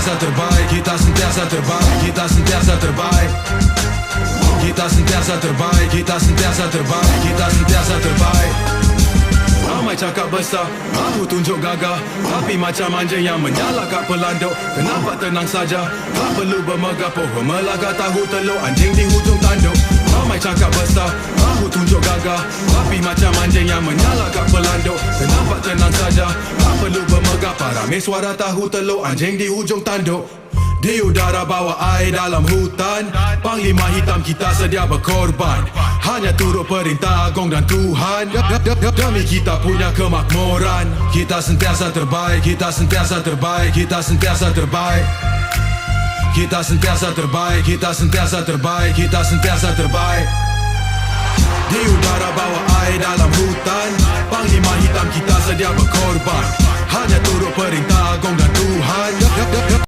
sentiasa terbaik, kita sentiasa terbaik, kita sentiasa terbaik. Kita sentiasa terbaik, kita sentiasa terbaik, kita sentiasa terbaik. Ramai cakap besar, mahu tunjuk gagah, tapi macam anjing yang menyala kat pelanduk. Kenapa tenang saja, tak perlu bermegah. Pohon melaka tahu telur, anjing di hujung tanduk. Ramai cakap besar, mahu tunjuk gagah, tapi macam anjing yang menyala kat pelanduk. Kenapa tenang saja, tak perlu bermegah. Parame suara tahu telur, anjing di hujung tanduk. Di udara bawa air dalam hutan, Panglima hitam kita sedia berkorban. Hanya turut perintah Agong dan Tuhan, demi kita punya kemakmuran. Kita sentiasa terbaik, kita sentiasa terbaik, kita sentiasa terbaik. Kita sentiasa terbaik, kita sentiasa terbaik, kita sentiasa terbaik. Di udara bawa air dalam hutan, Panglima hitam kita sedia berkorban. Hanya turut perintah Agong dan Tuhan,